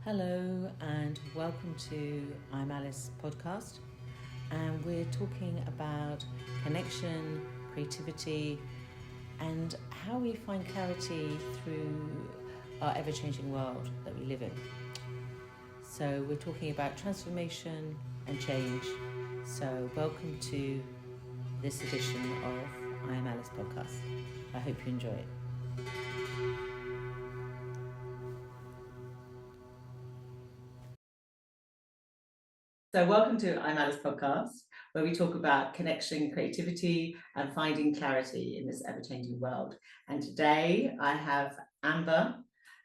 Hello and welcome to I'm Alice podcast, and we're talking about connection, creativity, and how we find clarity through our ever-changing world that we live in. So we're talking about transformation and change. So welcome to this edition of I'm Alice podcast. I hope you enjoy it. So welcome to I'm Alice podcast, where we talk about connection, creativity, and finding clarity in this ever-changing world. And today I have Amber,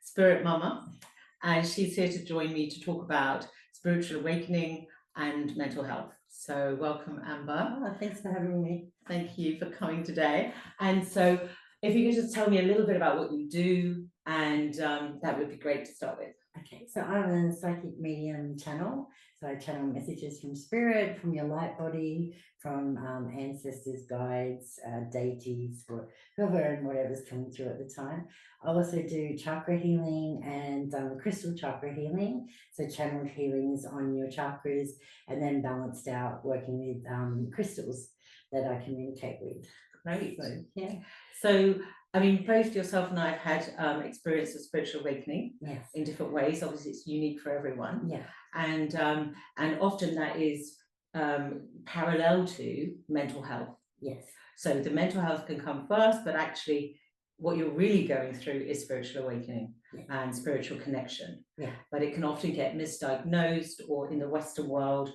Spirit Mama, and she's here to join me to talk about spiritual awakening and mental health. So welcome, Amber. Oh, thanks for having me. Thank you for coming today. And so if you could just tell me a little bit about what you do, and that would be great to start with. Okay, so I'm a psychic medium channel. So I channel messages from spirit, from your light body, from ancestors, guides, deities, or whoever and whatever's coming through at the time. I also do chakra healing and crystal chakra healing. So channeled healings on your chakras and then balanced out working with crystals that I communicate with. Great. So, yeah. So, I mean, both yourself and I have had experience of spiritual awakening Yes. in different ways. Obviously, it's unique for everyone. Yeah. And often that is parallel to mental health. Yes. So the mental health can come first, but actually what you're really going through is spiritual awakening and spiritual connection. Yeah. But it can often get misdiagnosed, or in the Western world,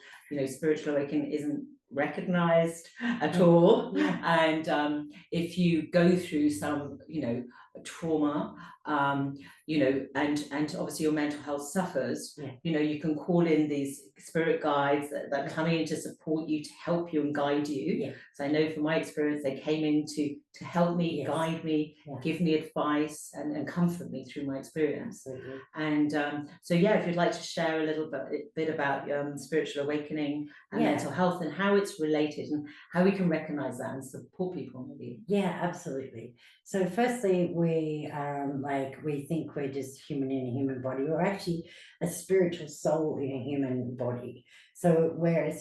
spiritual awakening isn't recognized at all. Yeah. And if you go through some, trauma, and obviously your mental health suffers, you can call in these spirit guides that come in to support you, to help you and guide you. So I know from my experience, they came in to help me, guide me, give me advice and comfort me through my experience. Absolutely. And so if you'd like to share a little bit about spiritual awakening and mental health and how it's related and how we can recognize that and support people, maybe. Yeah, absolutely. So firstly, we think we're just human in a human body. We're actually a spiritual soul in a human body. So we're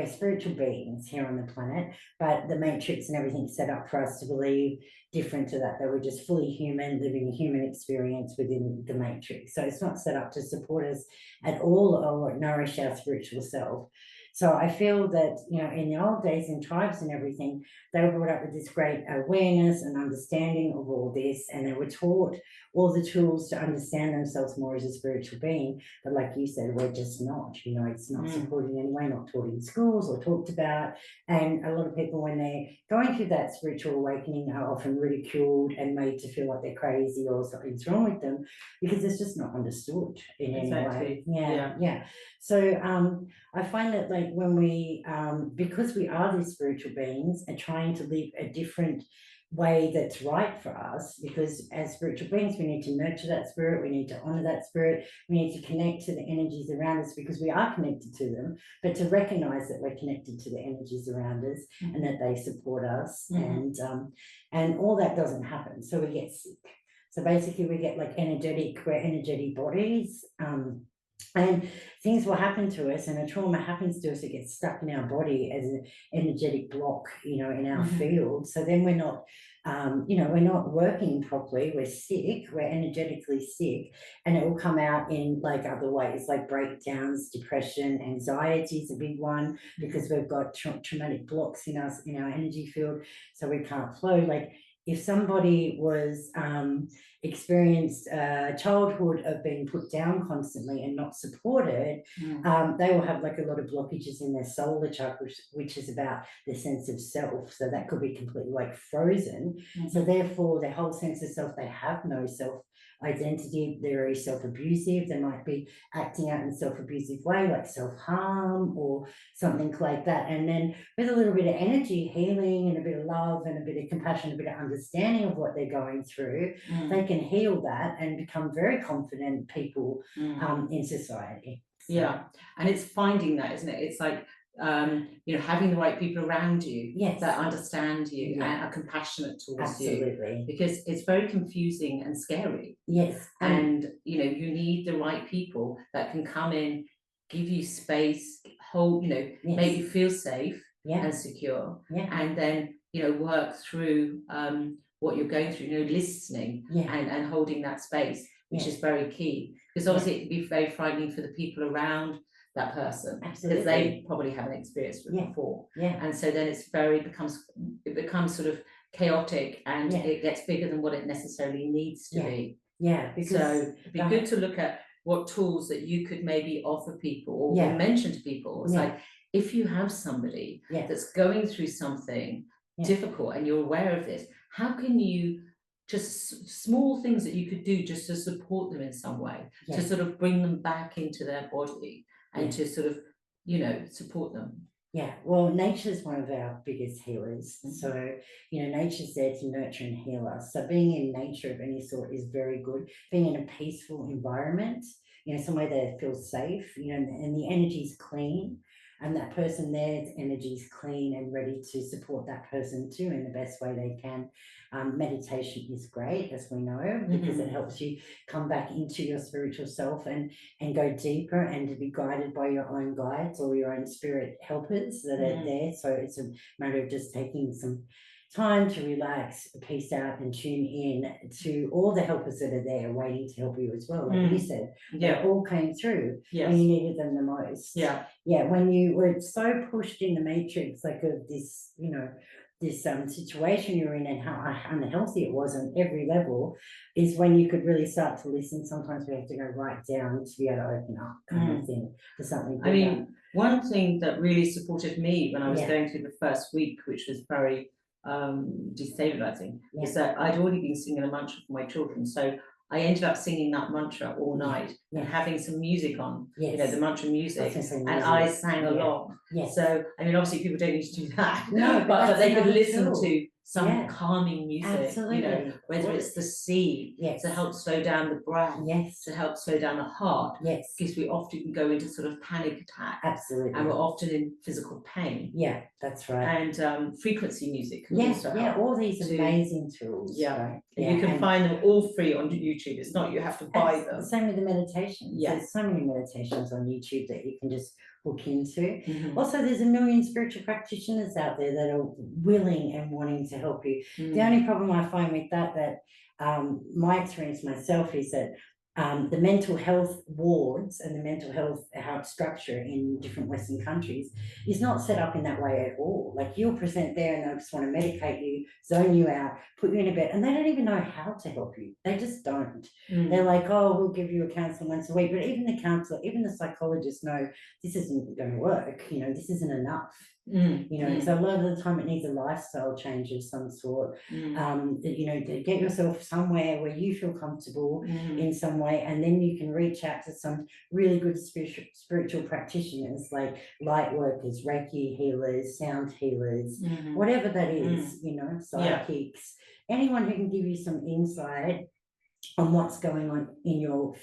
spiritual beings here on the planet, but the matrix and everything's set up for us to believe different to that we're just fully human, living a human experience within the matrix. So it's not set up to support us at all or nourish our spiritual self. So I feel that, in the old days in tribes and everything, they were brought up with this great awareness and understanding of all this, and they were taught all the tools to understand themselves more as a spiritual being. But like you said, we're just not, it's not supported in any way, not taught in schools or talked about. And a lot of people, when they're going through that spiritual awakening, are often ridiculed and made to feel like they're crazy or something's wrong with them because it's just not understood in any way. Yeah. So I find that when we, because we are these spiritual beings and trying to live a different way that's right for us, because as spiritual beings, we need to nurture that spirit, we need to honor that spirit, we need to connect to the energies around us because we are connected to them, but to recognize that we're connected to the energies around us and that they support us, and all that doesn't happen. So we get sick. So basically we get we're energetic bodies, and things will happen to us, and a trauma happens to us, it gets stuck in our body as an energetic block, in our field. So then we're not, we're not working properly, we're sick, we're energetically sick, and it will come out in other ways, like breakdowns, depression, anxiety is a big one, because we've got traumatic blocks in us, in our energy field, so we can't flow. If somebody was experienced a childhood of being put down constantly and not supported, they will have a lot of blockages in their solar chakra, which is about their sense of self. So that could be completely frozen. So therefore, their whole sense of self, they have no self identity. They're very self-abusive. They might be acting out in a self-abusive way, like self-harm or something like that. And then with a little bit of energy healing and a bit of love and a bit of compassion, a bit of understanding of what they're going through, they can heal that and become very confident people in society. So. Yeah, and it's finding that, isn't it? It's having the right people around you Yes. that understand you Yeah. and are compassionate towards Absolutely. you, because it's very confusing and scary. Yes. And you need the right people that can come in, give you space, hold, Yes. make you feel safe Yeah. and secure, Yeah. and then work through what you're going through, listening Yeah. and holding that space, which Yeah. is very key, because obviously it can be very frightening for the people around that person, because they probably haven't experienced it before. Yeah. And so then it becomes sort of chaotic, and it gets bigger than what it necessarily needs to be. Yeah. So it'd be good to look at what tools that you could maybe offer people or mention to people. It's like, if you have somebody that's going through something difficult and you're aware of this, how can you just small things that you could do just to support them in some way, to sort of bring them back into their body and to sort of support them. Yeah, well, nature is one of our biggest healers. So, nature's there to nurture and heal us. So being in nature of any sort is very good. Being in a peaceful environment, somewhere that feels safe, and the energy's clean, and that person there's energy's clean and ready to support that person too in the best way they can. Meditation is great, as we know, because it helps you come back into your spiritual self and go deeper, and to be guided by your own guides or your own spirit helpers that are there. So it's a matter of just taking some time to relax, peace out, and tune in to all the helpers that are there waiting to help you as well. Like you said, they all came through when you needed them the most. When you were so pushed in the matrix, like of this, this situation you're in, and how unhealthy it was on every level, is when you could really start to listen. Sometimes we have to go right down to be able to open up, kind of thing, to something bigger. I mean, one thing that really supported me when I was going through the first week, which was very destabilizing, is that I'd already been singing a mantra for my children. So I ended up singing that mantra all night and having some music on, the mantra music, and I sang along. So, I mean, obviously people don't need to do that, no, but they could listen to some calming music, absolutely, whether it's the sea, to help slow down the breath, to help slow down the heart, because we often can go into sort of panic attack, absolutely, and we're often in physical pain. Yeah, that's right. And frequency music can also help. All these amazing tools. Right? You can find them all free on YouTube. It's not you have to buy them. Same with the meditations. There's so many meditations on YouTube that you can just hook into. Also, there's a million spiritual practitioners out there that are willing and wanting to help you. The only problem I find with that my experience myself is that the mental health wards and the mental health structure in different Western countries is not set up in that way at all. Like, you'll present there and they'll just want to medicate you, zone you out, put you in a bed, and they don't even know how to help you. They just don't. They're like, oh, we'll give you a counsellor once a week. But even the counsellor, even the psychologist know this isn't going to work. This isn't enough. So a lot of the time it needs a lifestyle change of some sort. To get yourself somewhere where you feel comfortable in some way, and then you can reach out to some really good spiritual practitioners, like light workers, Reiki healers, sound healers, whatever that is, psychics, anyone who can give you some insight on what's going on in your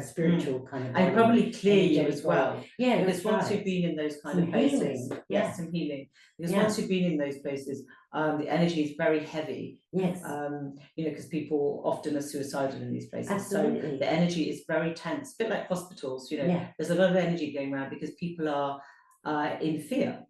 spiritual kind of body, and probably clear you as well. Because once you've been in those kind of places, some healing. Because once you've been in those places, the energy is very heavy. Because people often are suicidal in these places. Absolutely. So the energy is very tense, a bit like hospitals. There's a lot of energy going around because people are in fear.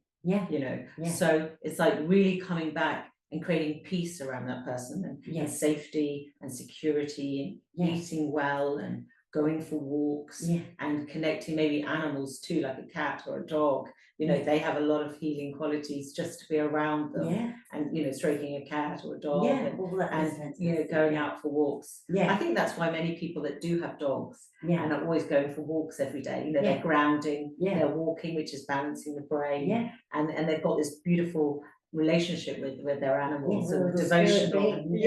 So it's like really coming back and creating peace around that person, and safety and security, and eating well, and going for walks, and connecting maybe animals too, like a cat or a dog. They have a lot of healing qualities just to be around them, and stroking a cat or a dog, and going out for walks. I think that's why many people that do have dogs and are always going for walks every day, they're grounding, they're walking, which is balancing the brain, and they've got this beautiful relationship with their animals, and devotional, and with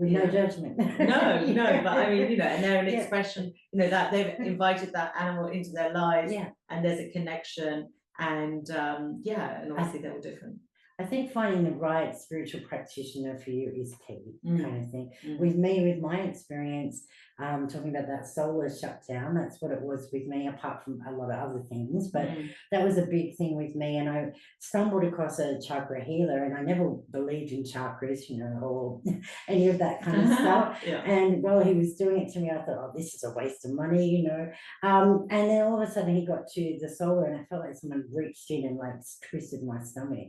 no judgment. no, but I mean, and they're an expression, that they've invited that animal into their lives, and there's a connection, and and obviously they're all different. I think finding the right spiritual practitioner for you is key, kind of thing. Mm. With me, with my experience, talking about that solar shutdown, that's what it was with me, apart from a lot of other things. But that was a big thing with me. And I stumbled across a chakra healer, and I never believed in chakras, you know, or any of that kind of stuff. Yeah. And while he was doing it to me, I thought, oh, this is a waste of money, you know. And then all of a sudden he got to the solar, and I felt like someone reached in and like twisted my stomach.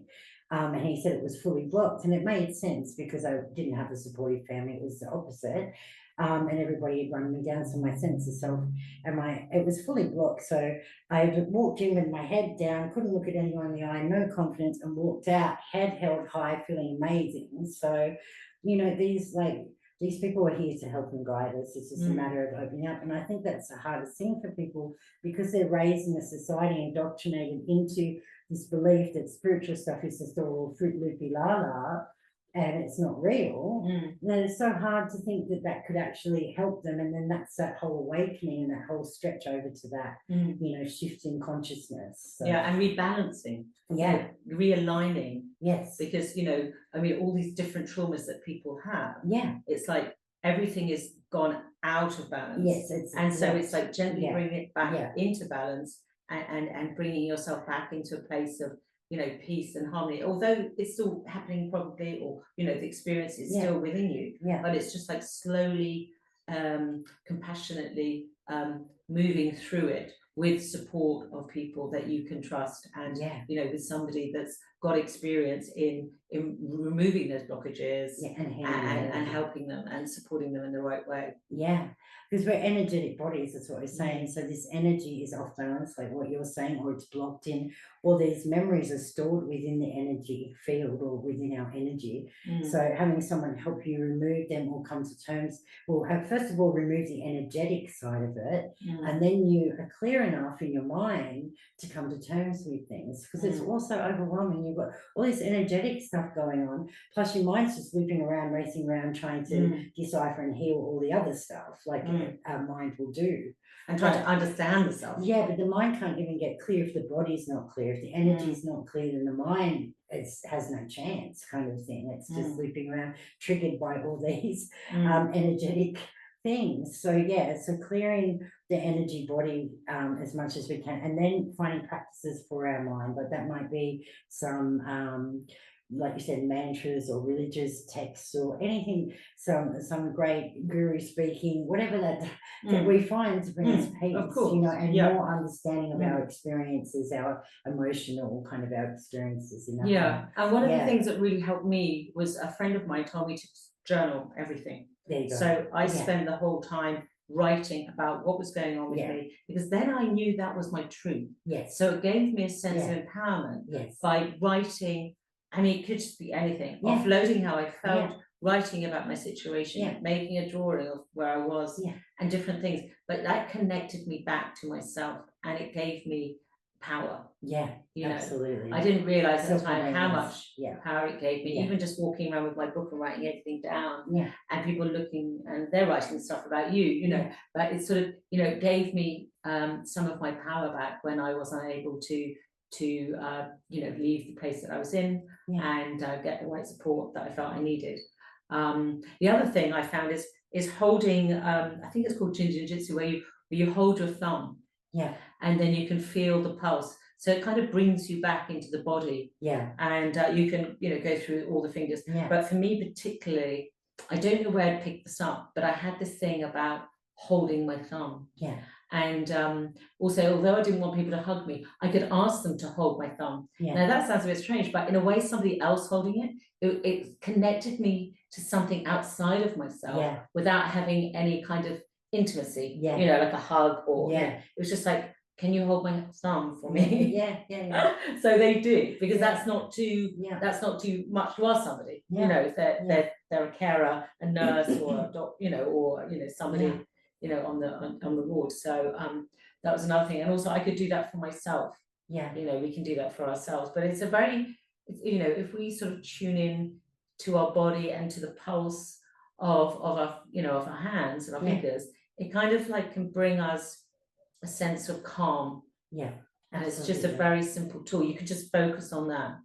And he said it was fully blocked, and it made sense because I didn't have a supportive family. It was the opposite. And everybody had run me down, so my sense of self and it was fully blocked. So I walked in with my head down, couldn't look at anyone in the eye, no confidence, and walked out, head held high, feeling amazing. So, you know, these people are here to help and guide us. It's just a matter of opening up. And I think that's the hardest thing for people, because they're raised in a society, indoctrinated into this belief that spiritual stuff is just all fruit loopy la la, and it's not real. Then it's so hard to think that that could actually help them. And then that's that whole awakening and that whole stretch over to that, you know, shift in consciousness. So. Yeah, and rebalancing. Yeah. Realigning. Yes. Because, you know, I mean, all these different traumas that people have. Yeah. It's like everything is gone out of balance. Yes. It's like gently bringing it back into balance, and bringing yourself back into a place of, you know, peace and harmony, although it's still happening probably, or, you know, the experience is still within you, but it's just like slowly, compassionately moving through it with support of people that you can trust, and you know, with somebody that's got experience in removing those blockages, and helping them and supporting them in the right way. Yeah, because we're energetic bodies, that's what we're saying. So this energy is off balance, like what you're saying, or it's blocked in, or these memories are stored within the energy field or within our energy. So having someone help you remove them or come to terms, will have, first of all, remove the energetic side of it, and then you are clear enough in your mind to come to terms with things, because it's also overwhelming. You've got all this energetic stuff going on, plus your mind's just looping around, racing around, trying to decipher and heal all the other stuff, like our mind will do. And try to understand the self. Yeah, but the mind can't even get clear if the body's not clear. If the energy's not clear, then the mind has no chance, kind of thing. It's just looping around, triggered by all these energetic things. So yeah, so clearing the energy body as much as we can, and then finding practices for our mind. Like that might be some like you said, mantras or religious texts or anything, some great guru speaking, whatever that we find to bring us peace, you know, and more understanding of our experiences, our emotional kind of our experiences in that way. And one of the things that really helped me was a friend of mine told me to journal everything. There you go. So I spent the whole time writing about what was going on with me, because then I knew that was my truth. Yes. So it gave me a sense of empowerment by writing. I mean, it could just be anything, offloading how I felt, writing about my situation, making a drawing of where I was, and different things. But that connected me back to myself, and it gave me power. Yeah, you absolutely. Know, I didn't realize at the time how much power it gave me, even just walking around with my book and writing everything down, and people looking, and they're writing stuff about you, you know, but it sort of, you know, gave me some of my power back when I was unable to you know, leave the place that I was in, and get the right support that I felt I needed. The other thing I found is holding, I think it's called Jiu-Jitsu, where you hold your thumb, and then you can feel the pulse. So it kind of brings you back into the body, and you can, you know, go through all the fingers. But for me particularly, I don't know where I'd picked this up, but I had this thing about holding my thumb. And also, although I didn't want people to hug me, I could ask them to hold my thumb. Now that sounds a bit strange, but in a way, somebody else holding it connected me to something outside of myself without having any kind of intimacy, you know, like a hug or, you know, it was just like, can you hold my thumb for me? So they did, because that's not too much to ask somebody, you know, if they're a carer, a nurse, or a doc, you know, or, you know, somebody, you know, on the ward. So that was another thing. And also I could do that for myself. You know, we can do that for ourselves, but it's you know, if we sort of tune in to our body and to the pulse of our, you know, of our hands and our fingers, it kind of like can bring us a sense of calm. And it's just a very simple tool. You can just focus on that.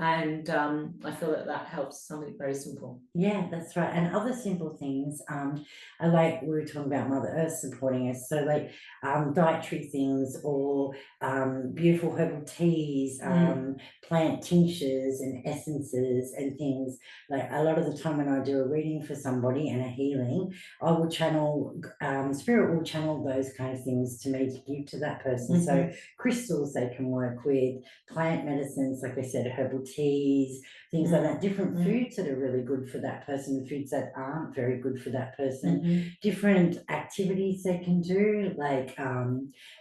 And I feel that helps something very simple. Yeah, that's right. And other simple things, I like, we were talking about Mother Earth supporting us. So like dietary things or beautiful herbal teas, plant tinctures and essences and things. Like a lot of the time when I do a reading for somebody and a healing, I will channel, spirit will channel those kind of things to me to give to that person. So crystals they can work with, plant medicines, like I said, herbal teas, things like that, different foods that are really good for that person, foods that aren't very good for that person, different activities they can do, like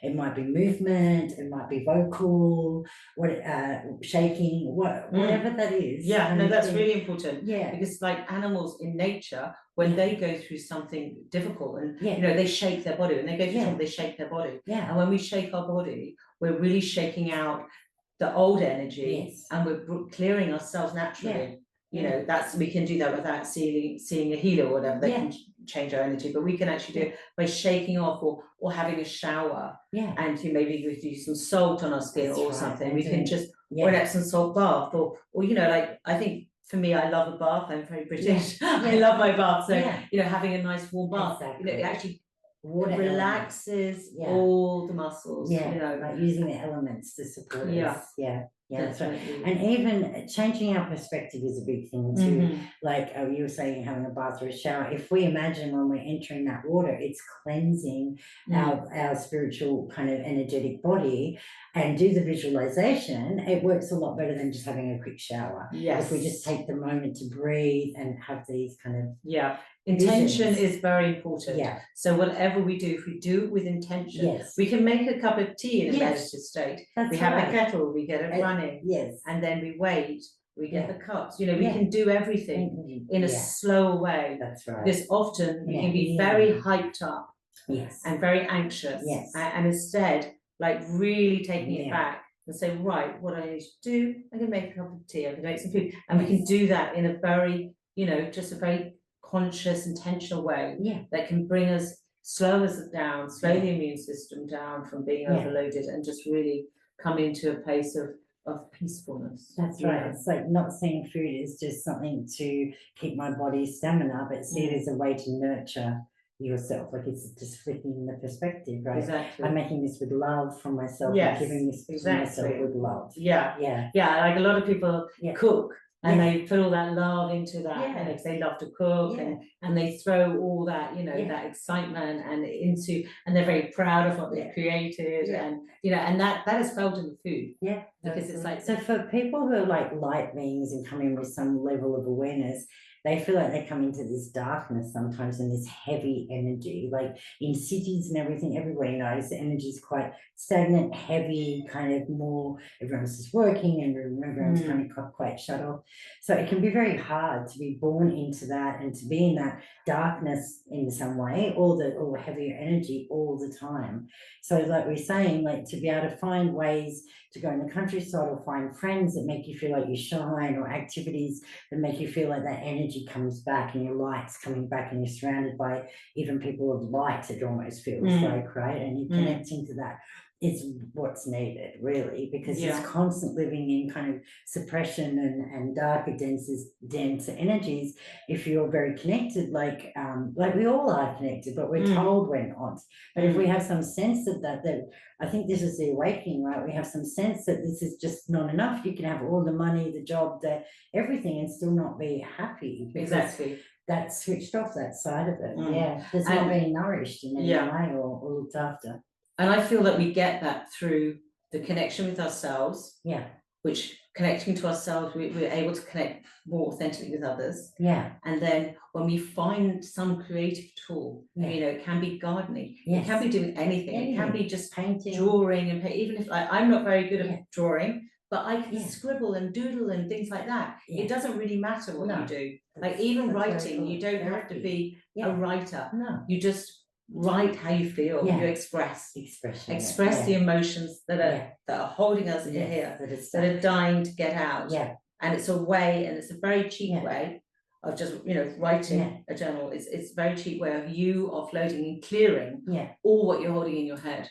it might be movement, it might be vocal, shaking, whatever that is. Yeah, no, that's really important. Yeah. Because like animals in nature, when they go through something difficult and you know, they shake their body, when they go through something, they shake their body. And when we shake our body, we're really shaking out the old energy and we're clearing ourselves naturally. You know, that's, we can do that without seeing a healer or whatever. They can change our energy, but we can actually do it by shaking off or having a shower. And maybe we do some salt on our skin or something. We can just, or an Epsom salt bath, or you know, like I think for me, I love a bath. I'm very British. I love my bath. So you know, having a nice warm bath, you know, it actually relaxes all the muscles. You know, like using the elements to support us. Yeah, that's right. And even changing our perspective is a big thing too. Like you were saying, having a bath or a shower. If we imagine when we're entering that water, it's cleansing our spiritual kind of energetic body, and do the visualization, it works a lot better than just having a quick shower. If we just take the moment to breathe and have these kind of intention is very important. So whatever we do, if we do it with intention, we can make a cup of tea in a meditative state. We have a kettle, we get it running, and then we wait. We get the cups. You know, we can do everything in a slower way. That's right. Because often we can be very hyped up, and very anxious, and instead, like really taking it back and say, right, what I need to do, I can make a cup of tea, I can make some food, and we can do that in a very, you know, just a very conscious, intentional way that can bring us, slow us down, slow the immune system down from being overloaded, and just really come into a place of peacefulness. That's right. It's like not seeing food as just something to keep my body's stamina, but see it as a way to nurture yourself. Like it's just flipping the perspective, right? Exactly. I'm making this with love from myself, and giving this to myself with love. Like a lot of people cook, and they put all that love into that, and if they love to cook, and they throw all that, you know, that excitement and into, and they're very proud of what they've created, and you know, and that is felt in the food. Because it's like, so for people who are like light beings and come in with some level of awareness, they feel like they come into this darkness sometimes and this heavy energy, like in cities and everything, everybody knows the energy is quite stagnant, heavy, kind of more, everyone's just working and everyone's kind of quite shut off. So it can be very hard to be born into that and to be in that darkness in some way, or heavier energy all the time. So like we're saying, like to be able to find ways to go in the countryside or find friends that make you feel like you shine, or activities that make you feel like that energy comes back and your light's coming back and you're surrounded by even people of light, it almost feels like, right? And you're connecting to that. It's what's needed, really, because it's constant living in kind of suppression and darker, denser energies. If you're very connected, like we all are connected, but we're told we're not. But if we have some sense of that I think this is the awakening, right? We have some sense that this is just not enough. You can have all the money, the job, everything, and still not be happy. Exactly. That's switched off, that side of it. That's not being nourished in any way or looked after. And I feel that we get that through the connection with ourselves. Which, connecting to ourselves, we're able to connect more authentically with others. And then when we find some creative tool, you know, it can be gardening, it can be doing anything. It can be just painting, drawing, and even if I'm not very good at drawing, but I can scribble and doodle and things like that. It doesn't really matter what you do. Like even writing, you don't have to be a writer. You just write how you feel. You express the emotions that are holding us in here, that are dying to get out. And it's a way, and it's a very cheap way of just, you know, writing a journal. It's a very cheap way of you offloading and clearing all what you're holding in your head.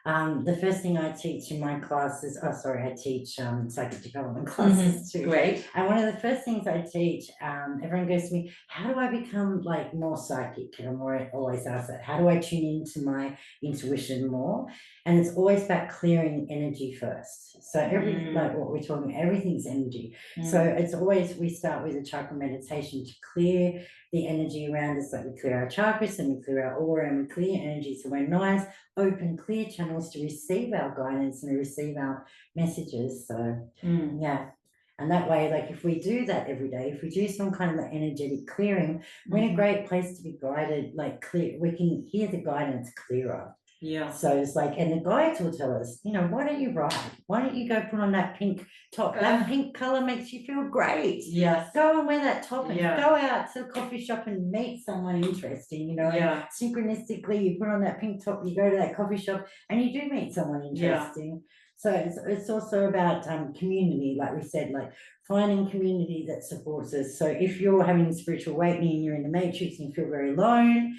The first thing I teach in my classes, I teach psychic development classes too. Great. And one of the first things I teach, everyone goes to me, how do I become like more psychic? And I'm always asked that. How do I tune into my intuition more? And it's always about clearing energy first. So like what we're talking, everything's energy. So it's always, we start with a chakra meditation to clear the energy around us, like we clear our chakras and we clear our aura and we clear energy. So we're nice, open, clear channels to receive our guidance and to receive our messages. So yeah. And that way, like if we do that every day, if we do some kind of energetic clearing, we're in a great place to be guided, like clear, we can hear the guidance clearer. Yeah. So it's like, and the guides will tell us, you know, why don't you ride? Why don't you go put on that pink top? That pink color makes you feel great. Yes. Go and wear that top and go out to the coffee shop and meet someone interesting, you know. Yeah. Synchronistically, you put on that pink top, you go to that coffee shop and you do meet someone interesting. So it's also about community, like we said, like finding community that supports us. So if you're having a spiritual awakening and you're in the matrix and you feel very alone,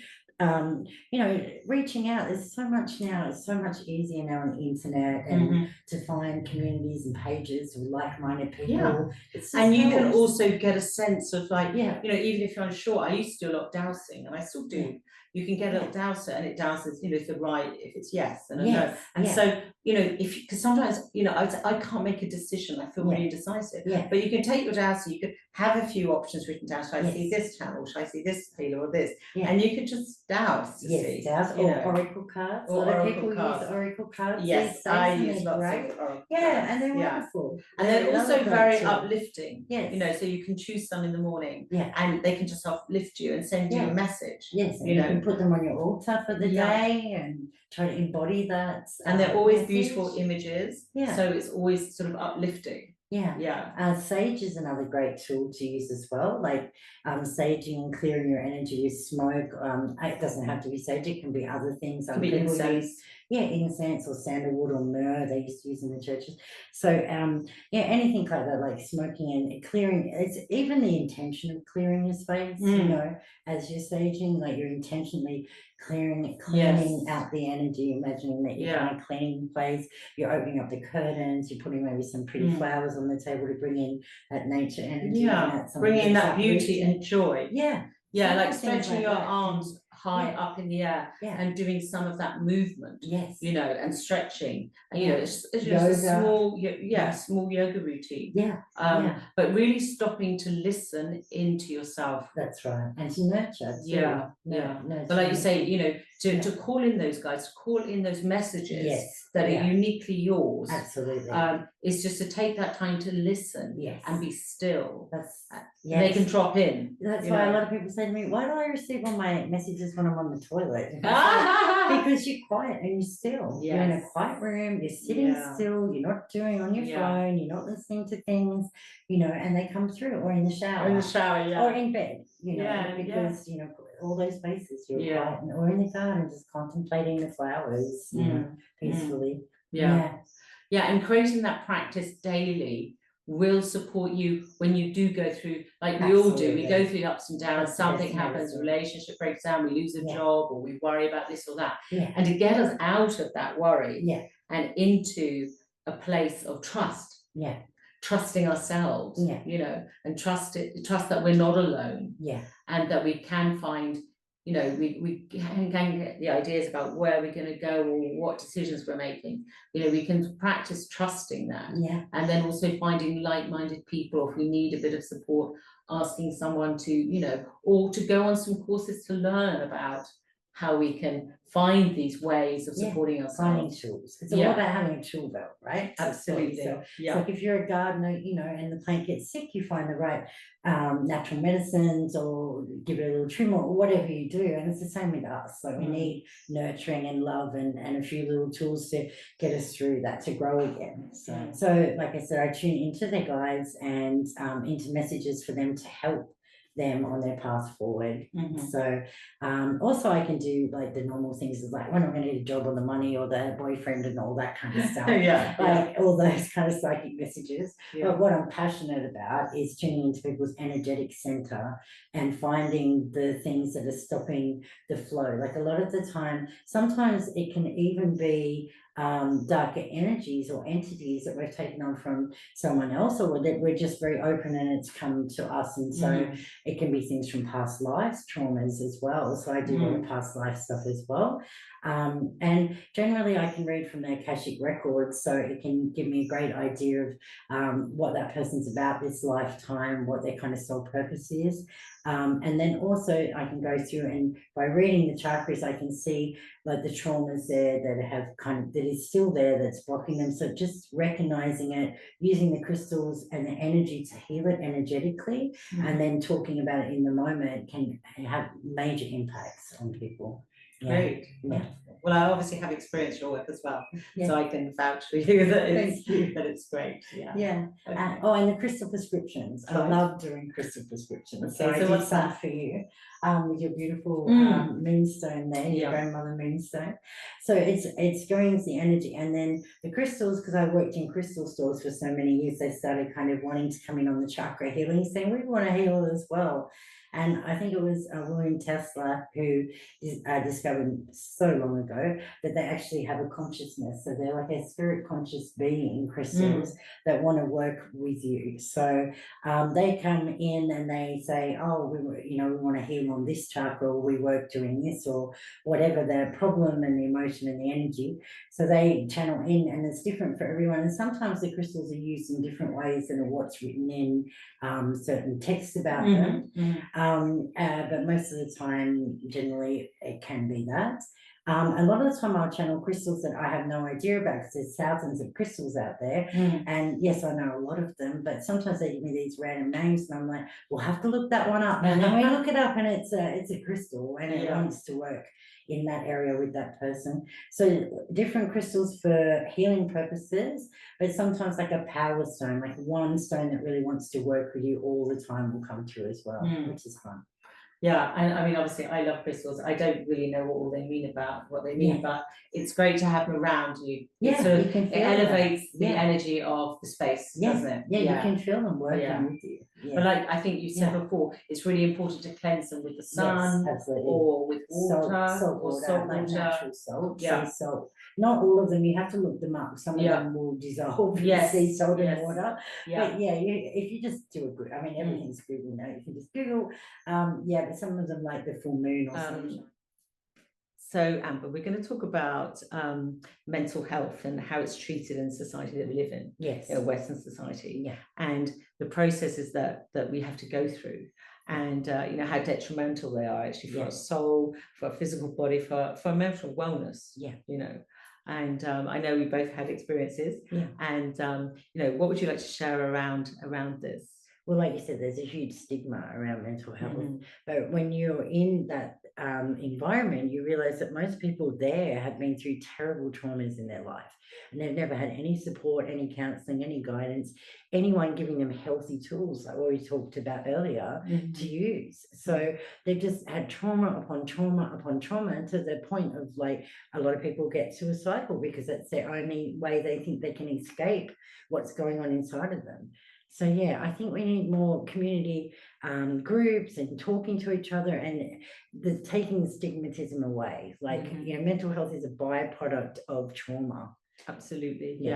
you know, reaching out, there's so much now, it's so much easier now on the internet and to find communities and pages with like-minded people. And you can also get a sense of like, you know, even if you're unsure, I used to do a lot of dowsing and I still do. You can get a little dowser and it douses, you know, if the right, if it's yes and a no. And so, you know, because sometimes, you know, I can't make a decision, I feel really indecisive. But you can take your dowser, you could have a few options written down. Should I see this channel? Should I see this healer or this? And you could just douse to see. Douse or oracle cards. A lot of people use oracle cards. Yes, I use lots of oracle cards. And they're wonderful. And they're also very uplifting. You know, so you can choose some in the morning and they can just uplift you and send you a message. You know, you can put them on your altar for the day and try to embody that. And they're always beautiful images. So it's always sort of uplifting. Sage is another great tool to use as well, like saging and clearing your energy with smoke. It doesn't have to be sage, it can be other things. It can be incense. Incense or sandalwood or myrrh, they used to use in the churches. So anything like that, like smoking and clearing, it's even the intention of clearing your space, you know, as you're saging, like you're intentionally cleaning out the energy, imagining that you're kind of cleaning the place, you're opening up the curtains, you're putting maybe some pretty flowers on the table to bring in that nature energy. Bring in that beauty and joy. Like stretching like your that. arms high up in the air and doing some of that movement, you know, and stretching, and you know, it's just a small small yoga routine, but really stopping to listen into yourself. That's right, and to nurture too. But like you say, you know, to call in those guides, to call in those messages that are uniquely yours. Absolutely. Is just to take that time to listen and be still. That's they can drop in. That's why a lot of people say to me, why do I receive all my messages when I'm on the toilet? Because you're quiet and you're still. You're in a quiet room, you're sitting still, you're not doing on your phone, you're not listening to things, you know, and they come through, or in the shower. Or in bed, you know, because you know, all those places you're quiet, or in the garden just contemplating the flowers, you know, peacefully. And creating that practice daily will support you when you do go through, like we all do, we go through the ups and downs, something happens, a relationship breaks down, we lose a job, or we worry about this or that. And to get us out of that worry and into a place of trust. Trusting ourselves, you know, and trust that we're not alone. And that we can find, you know, we can get the ideas about where we're going to go or what decisions we're making. You know, we can practice trusting that. And then also finding like-minded people, or if we need a bit of support, asking someone to, you know, or to go on some courses to learn about how we can find these ways of supporting ourselves. Finding tools. It's all about having a tool belt, right? Absolutely. So like if you're a gardener, you know, and the plant gets sick, you find the right natural medicines, or give it a little trim, or whatever you do. And it's the same with us. So we need nurturing and love and a few little tools to get us through that, to grow again. So like I said, I tune into their guides and into messages for them to help them on their path forward. Mhm. So also I can do like the normal things of like when I'm going to need a job or the money or the boyfriend and all that kind of stuff. Yeah, Like all those kind of psychic messages. yeah. But what I'm passionate about is tuning into people's energetic center and finding the things that are stopping the flow. Like a lot of the time, sometimes it can even be darker energies or entities that we've taken on from someone else, or that we're just very open and it's come to us. And so Mhm. it can be things from past lives, traumas as well. So I do a lot of past life stuff as well. And generally I can read from their Akashic records, so it can give me a great idea of what that person's about this lifetime, what their kind of soul purpose is. And then also I can go through, and by reading the chakras, I can see like the traumas there that have that is still there, that's blocking them. So just recognizing it, using the crystals and the energy to heal it energetically, and then talking about it in the moment can have major impacts on people. Yeah. Great. Yeah. Well, I obviously have experienced your work as well, Yeah. so I can vouch for you that Thank you. it's great. Yeah. Yeah. Okay. And the crystal prescriptions. I Right. love doing crystal prescriptions. So Okay, I so did what's some that? for you with your beautiful Mm. moonstone there, your Yeah. grandmother moonstone. So it's going into the energy, and then the crystals, because I worked in crystal stores for so many years, they started kind of wanting to come in on the chakra healing, saying we want to heal as well. And I think it was William Tesla who discovered so long ago that they actually have a consciousness. So they're like a spirit conscious being, crystals, that want to work with you. So they come in and they say, oh, we want to heal on this chakra, or we work doing this, or whatever the problem and the emotion and the energy. So they channel in, and it's different for everyone. And sometimes the crystals are used in different ways than what's written in certain texts about them. But most of the time, generally, it can be that. A lot of the time I'll channel crystals that I have no idea about, because there's thousands of crystals out there. And yes, I know a lot of them, but sometimes they give me these random names and I'm like, we'll have to look that one up. And then we look it up and it's a crystal, and it wants to work in that area with that person. So different crystals for healing purposes, but sometimes like a power stone, like one stone that really wants to work with you all the time will come through as well, which is fun. Yeah, and I mean, obviously, I love crystals. I don't really know what all they mean about what they mean, but it's great to have them around you. Yeah, It you can feel elevates that. the energy of the space, doesn't it? Yeah, you can feel them working with you. But like I think you said before, it's really important to cleanse them with the sun, or with water, salt or water, salt like water. natural salt, Yeah. sea salt. Not all of them, you have to look them up. Some of them will dissolve in sea salt and water. But yeah, if you just do a good, I mean, everything's good, you know, you can just Google. But some of them like the full moon or something. So, Amber, we're going to talk about mental health and how it's treated in the society that we live in, Western society, and the processes that we have to go through, and how detrimental they are actually for our soul, for our physical body, for our mental wellness. And I know we both had experiences. And what would you like to share around this? Well, like you said, there's a huge stigma around mental health, but when you're in that environment, you realize that most people there have been through terrible traumas in their life, and they've never had any support, any counseling, any guidance, anyone giving them healthy tools like what we talked about earlier to use. So they've just had trauma upon trauma upon trauma, to the point of like a lot of people get suicidal because that's their only way they think they can escape what's going on inside of them. So yeah, I think we need more community groups and talking to each other, and taking the stigmatism away. Like mental health is a byproduct of trauma. Absolutely,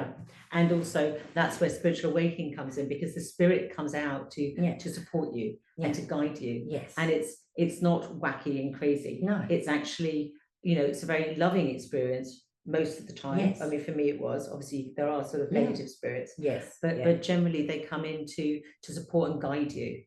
and also that's where spiritual awakening comes in, because the spirit comes out to support you and to guide you. And it's not wacky and crazy. No, it's actually it's a very loving experience. Most of the time, I mean, for me it was. Obviously there are sort of negative spirits, but generally they come in to support and guide you.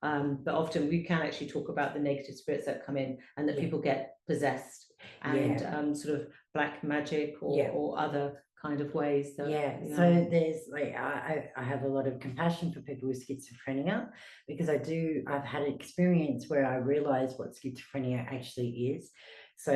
But often we can actually talk about the negative spirits that come in, and that people get possessed and sort of black magic or other kind of ways. So there's like I have a lot of compassion for people with schizophrenia, because I've had an experience where I realized what schizophrenia actually is. So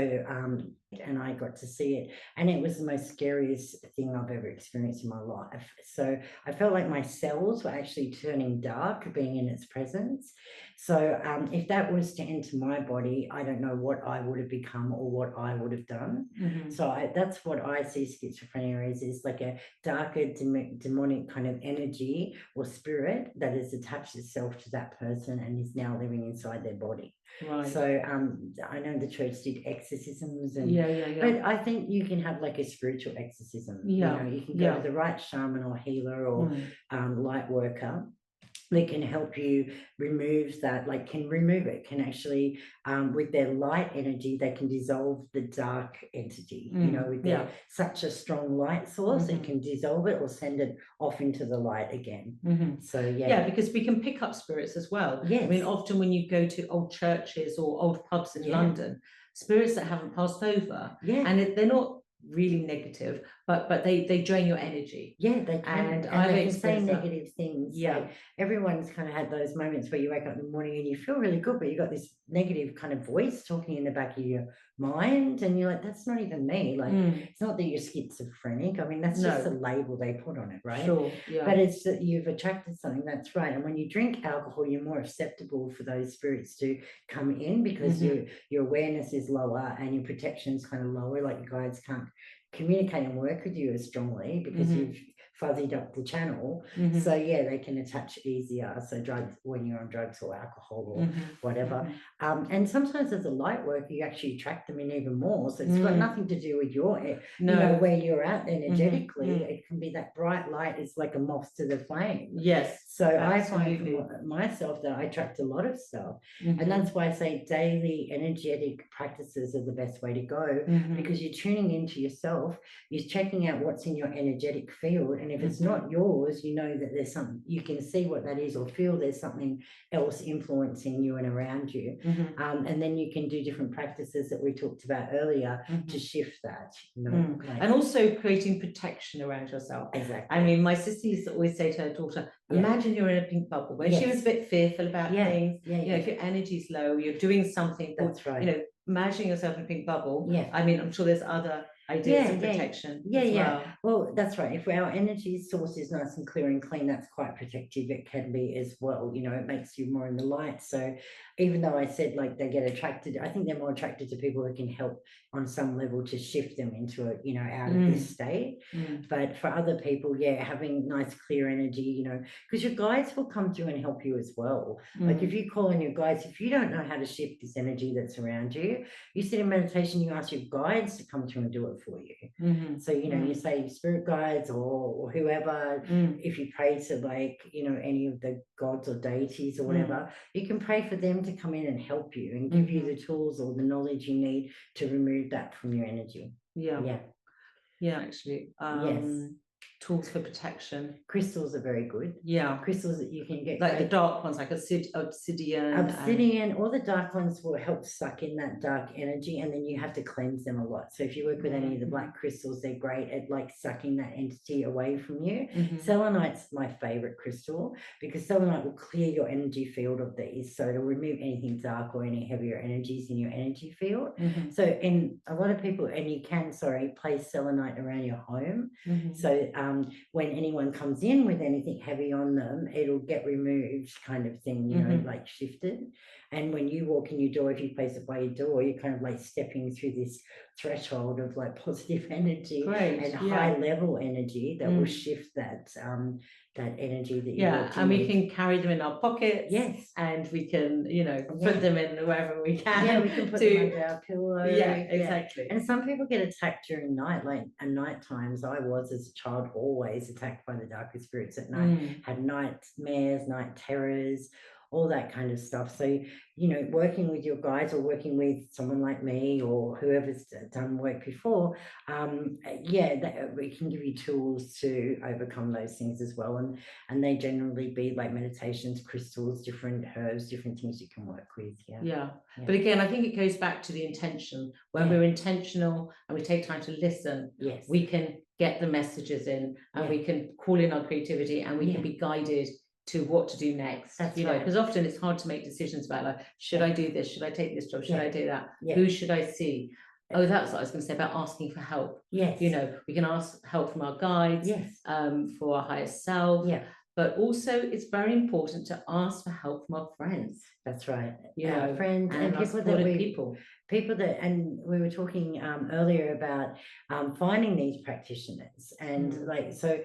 and I got to see it, and it was the most scariest thing I've ever experienced in my life. So I felt like my cells were actually turning dark being in its presence. So if that was to enter my body, I don't know what I would have become or what I would have done. So that's what I see schizophrenia is like a darker demonic kind of energy or spirit that has attached itself to that person and is now living inside their body. Right. So I know the church did exorcisms, and yeah. but I think you can have like a spiritual exorcism. Yeah, You know, you can go to the right shaman or healer or light worker. They can help you remove that, like can remove it, can actually, with their light energy, they can dissolve the dark entity, you know, with their such a strong light source, it can dissolve it or send it off into the light again. So yeah, because we can pick up spirits as well. Yes. I mean, often when you go to old churches or old pubs in London, spirits that haven't passed over, and they're not really negative, but they drain your energy. Yeah, they can, and they can say negative things. Yeah, like everyone's kind of had those moments where you wake up in the morning and you feel really good, but you got this negative kind of voice talking in the back of your mind, and you're like, that's not even me. Like it's not that you're schizophrenic. I mean, that's just a label they put on it, right? Sure, yeah. But it's that you've attracted something. That's right. And when you drink alcohol, you're more susceptible for those spirits to come in because your awareness is lower and your protection's kind of lower. Like your guides can't communicate and work with you as strongly because you've fuzzied up the channel. So yeah, they can attach easier. So drugs, when you're on drugs or alcohol or whatever. And sometimes as a light worker, you actually attract them in even more. So it's got nothing to do with your, you know, where you're at energetically. It can be that bright light is like a moth to the flame. Yes. So absolutely. I find for myself that I attract a lot of stuff. And that's why I say daily energetic practices are the best way to go, because you're tuning into yourself, you're checking out what's in your energetic field. And if it's not yours, you know that there's something, you can see what that is or feel there's something else influencing you and around you. And then you can do different practices that we talked about earlier to shift that. You know, like, and also creating protection around yourself. Exactly. I mean, my sister used to always say to her daughter, imagine you're in a pink bubble. When she was a bit fearful about things, you know, if your energy's low, you're doing something, that's right. You know, imagining yourself in a pink bubble. I mean, I'm sure there's other ideas of protection. Well, that's right. If our energy source is nice and clear and clean, that's quite protective. It can be as well, you know, it makes you more in the light. So even though I said like they get attracted, I think they're more attracted to people who can help on some level to shift them into a, you know, out of this state. But for other people, having nice clear energy, you know, because your guides will come through and help you as well. Like if you call on your guides, if you don't know how to shift this energy that's around you, you sit in meditation, you ask your guides to come through and do it for you. So, you know, you say spirit guides or whoever, if you pray to like, you know, any of the gods or deities or whatever, you can pray for them to come in and help you and give you the tools or the knowledge you need to remove that from your energy. Actually. Tools for protection. Crystals are very good. Crystals that you can get. Like the dark ones, like obsidian. Obsidian, all the dark ones will help suck in that dark energy, and then you have to cleanse them a lot. So if you work with any of the black crystals, they're great at like sucking that entity away from you. Selenite's my favorite crystal because selenite will clear your energy field of these. So it'll remove anything dark or any heavier energies in your energy field. So in a lot of people, and you can, place selenite around your home. So when anyone comes in with anything heavy on them, it'll get removed kind of thing, you know, like shifted. And when you walk in your door, if you place it by your door, you're kind of like stepping through this threshold of like positive energy and high level energy that will shift that that energy that you and we can carry them in our pockets, and we can, you know, put them in wherever we can. We can put them under our pillow. Exactly. And some people get attacked during night, like at night times. I was as a child always attacked by the darker spirits at night, had nightmares, night terrors, all that kind of stuff. So, you know, working with your guides or working with someone like me or whoever's done work before, we can give you tools to overcome those things as well. And they generally be like meditations, crystals, different herbs, different things you can work with. But again, I think it goes back to the intention. When we're intentional and we take time to listen, we can get the messages in and we can call in our creativity and we can be guided to what to do next. That's you know, right. because often it's hard to make decisions about, like, should Yeah. I do this? Should I take this job? Should Yeah. I do that? Yeah. Who should I see? Oh, that's what I was going to say about asking for help. Yes. You know, we can ask help from our guides, Yes. for our higher self. Yeah. But also, it's very important to ask for help from our friends. That's right. You know, friends and our people that supportive we people that, and we were talking earlier about finding these practitioners, and like, so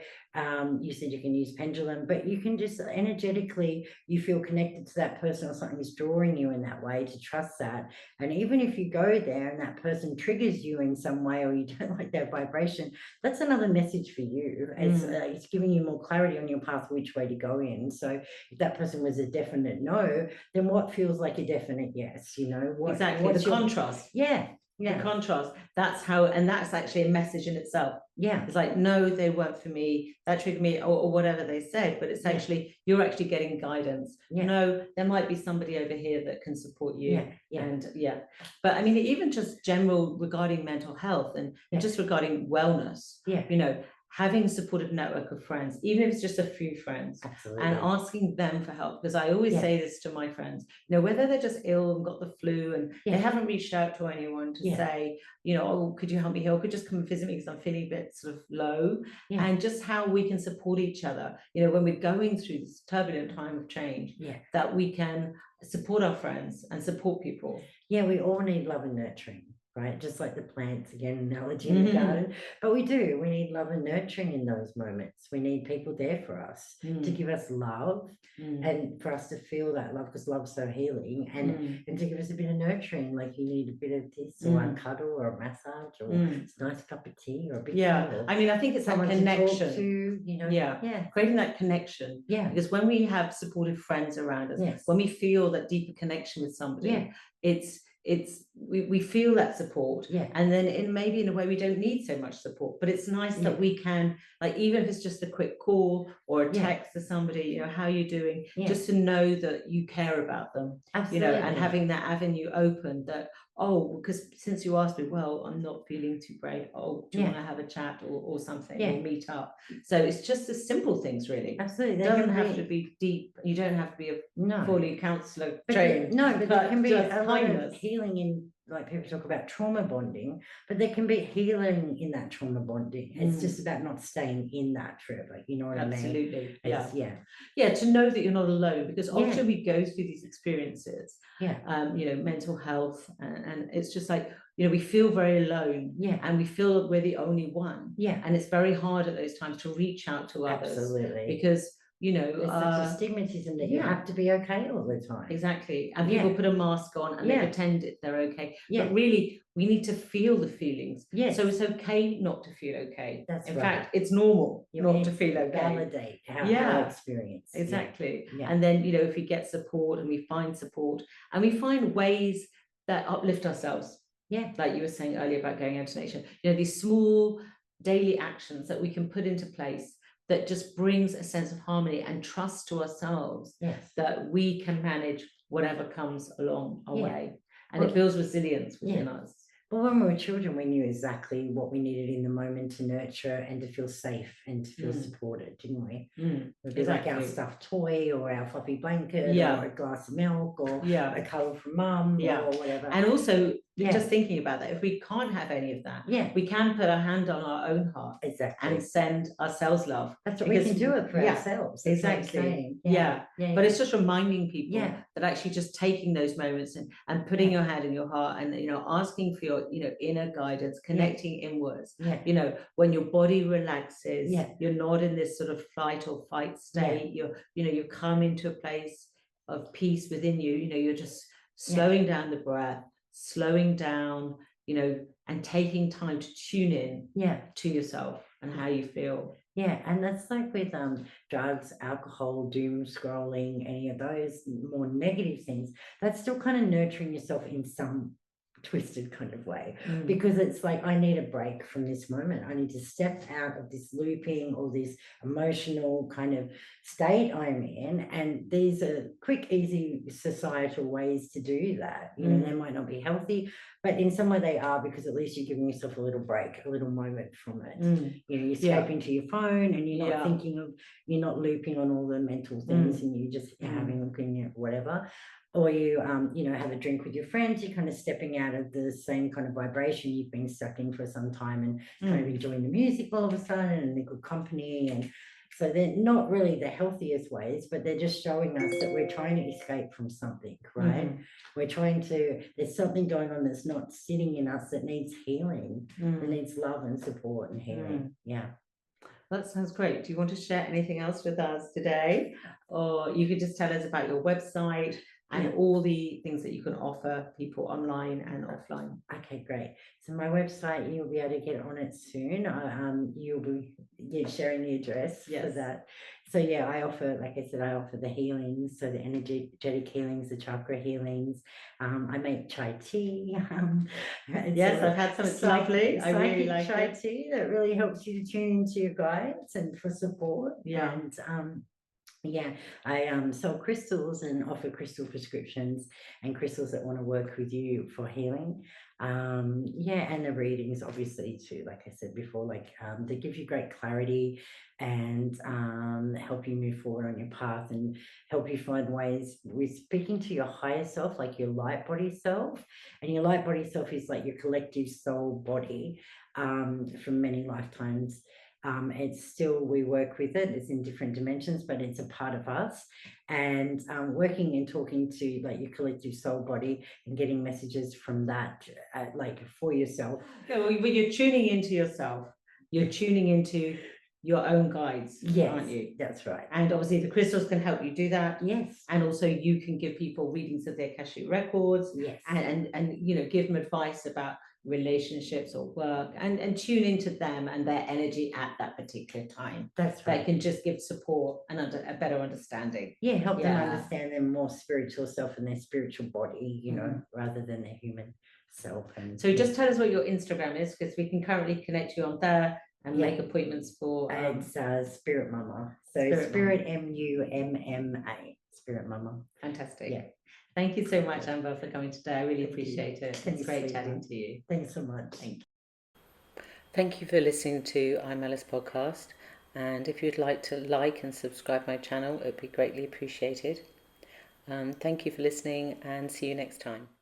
you said you can use pendulum, but you can just energetically, you feel connected to that person, or something is drawing you in that way, to trust that. And even if you go there and that person triggers you in some way, or you don't like their vibration, that's another message for you. It's giving you more clarity on your path, which way to go in. So if that person was a definite no, then what feels like a definite yes? You know, exactly, the contrast. Yeah. The contrast. That's how, and that's actually a message in itself. Yeah. It's like, no, they weren't for me, that triggered me, or whatever they said, but it's actually, you're actually getting guidance. No, there might be somebody over here that can support you. And but I mean, even just general regarding mental health, and just regarding wellness, you know, having a supportive network of friends, even if it's just a few friends. Absolutely. And asking them for help, because I always say this to my friends, you know, whether they're just ill and got the flu and they haven't reached out to anyone to say, you know, oh, could you help me here, or could just come and visit me because I'm feeling a bit sort of low. And just how we can support each other, you know, when we're going through this turbulent time of change, that we can support our friends and support people. We all need love and nurturing, right? Just like the plants, again, analogy in the garden. But we need love and nurturing in those moments. We need people there for us to give us love, and for us to feel that love, because love's so healing, and to give us a bit of nurturing, like you need a bit of this, or a cuddle, or a massage, or a nice cup of tea, or a big meal. I mean, I think it's that connection to, you know, creating that connection. Because when we have supportive friends around us, when we feel that deeper connection with somebody, we feel that support, and then maybe in a way we don't need so much support, but it's nice that we can, like, even if it's just a quick call or a text to somebody, you know, how are you doing, just to know that you care about them. Absolutely. You know, and having that avenue open, that, oh, because since you asked me, well, I'm not feeling too great, oh, do you want to have a chat, or something, or meet up? So it's just the simple things, really. Absolutely. It doesn't have to be deep. You don't have to be a fully counsellor trained. But there can be a lot of healing in, like, people talk about trauma bonding, but there can be healing in that trauma bonding. It's just about not staying in that forever, you know what I mean? Absolutely. To know that you're not alone, because often we go through these experiences, you know, mental health, and it's just like, you know, we feel very alone, and we feel that we're the only one, and it's very hard at those times to reach out to others. Absolutely. Because, you know, there's such a stigmatism that you have to be okay all the time. Exactly. And people put a mask on and they pretend they're okay. But really, we need to feel the feelings. So it's okay not to feel okay. In fact, it's normal not to feel okay. Validate our experience. Exactly. And then, you know, if we get support, and we find support, and we find ways that uplift ourselves. Like you were saying earlier about going out to nature, you know, these small daily actions that we can put into place, that just brings a sense of harmony and trust to ourselves, that we can manage whatever comes along our way. And it builds resilience within us. Well, when we were children, we knew exactly what we needed in the moment to nurture and to feel safe and to feel supported, didn't we? It'd be like our stuffed toy, or our fluffy blanket, or a glass of milk, or a cuddle from mum, or whatever. And also, just thinking about that, if we can't have any of that, we can put our hand on our own heart, and send ourselves love. That's what we can do it for ourselves. Exactly. But it's just reminding people that actually just taking those moments, and putting your hand in your heart, and, you know, asking for your, you know, inner guidance, connecting inwards. You know, when your body relaxes, you're not in this sort of flight or fight state. You know, you come into a place of peace within you. You know, you're just slowing down the breath, slowing down, you know, and taking time to tune in to yourself and how you feel. And that's like with drugs, alcohol, doom scrolling, any of those more negative things, that's still kind of nurturing yourself in some twisted kind of way, because it's like, I need a break from this moment. I need to step out of this looping or this emotional kind of state I'm in, and these are quick, easy societal ways to do that. You know, they might not be healthy, but in some way they are, because at least you're giving yourself a little break, a little moment from it. You know, you're escaping to your phone, and you're not thinking of, you're not looping on all the mental things, and you just having, you know, whatever. Or you, you know, have a drink with your friends, you're kind of stepping out of the same kind of vibration you've been stuck in for some time, and kind of enjoying the music all of a sudden, and the good company. And so they're not really the healthiest ways, but they're just showing us that we're trying to escape from something, right? We're trying to, there's something going on that's not sitting in us, that needs healing, that needs love and support and healing. Yeah. That sounds great. Do you want to share anything else with us today? Or you could just tell us about your website and all the things that you can offer people online and offline. Okay, great. So my website, you'll be able to get on it soon. You'll be sharing the address for that. So yeah, I offer, like I said, I offer the healings, so the energetic healings, the chakra healings. I make chai tea. Yes, I've had some. It's lovely. I really like chai it. tea that really helps you to tune into your guides and for support. And yeah, I sell crystals and offer crystal prescriptions and crystals that want to work with you for healing. Yeah, and the readings, obviously, too, like I said before, like they give you great clarity and help you move forward on your path, and help you find ways with speaking to your higher self, like your light body self. And your light body self is like your collective soul body from many lifetimes. It's still, we work with it, it's in different dimensions, but it's a part of us. And working and talking to like your collective soul body and getting messages from that, like for yourself. Yeah, well, when you're tuning into yourself, you're tuning into your own guides, aren't you? That's right. And obviously the crystals can help you do that. Yes. And also you can give people readings of their Akashic records. Yes. And you know, give them advice about relationships or work, and tune into them and their energy at that particular time. That's right. They can just give support and a better understanding. Yeah, help them understand their more spiritual self and their spiritual body, you know, rather than their human self. And so just tell us what your Instagram is, because we can currently connect you on there and make appointments for it's Spirit Mama. So Spirit MUMMA, Spirit Mama. Fantastic. Yeah. Thank you so much, Amber, for coming today. I really appreciate it. It's great chatting to you. Thanks so much. Thank you for listening to I'm Alice podcast. And if you'd like to like and subscribe my channel, it would be greatly appreciated. Thank you for listening, and see you next time.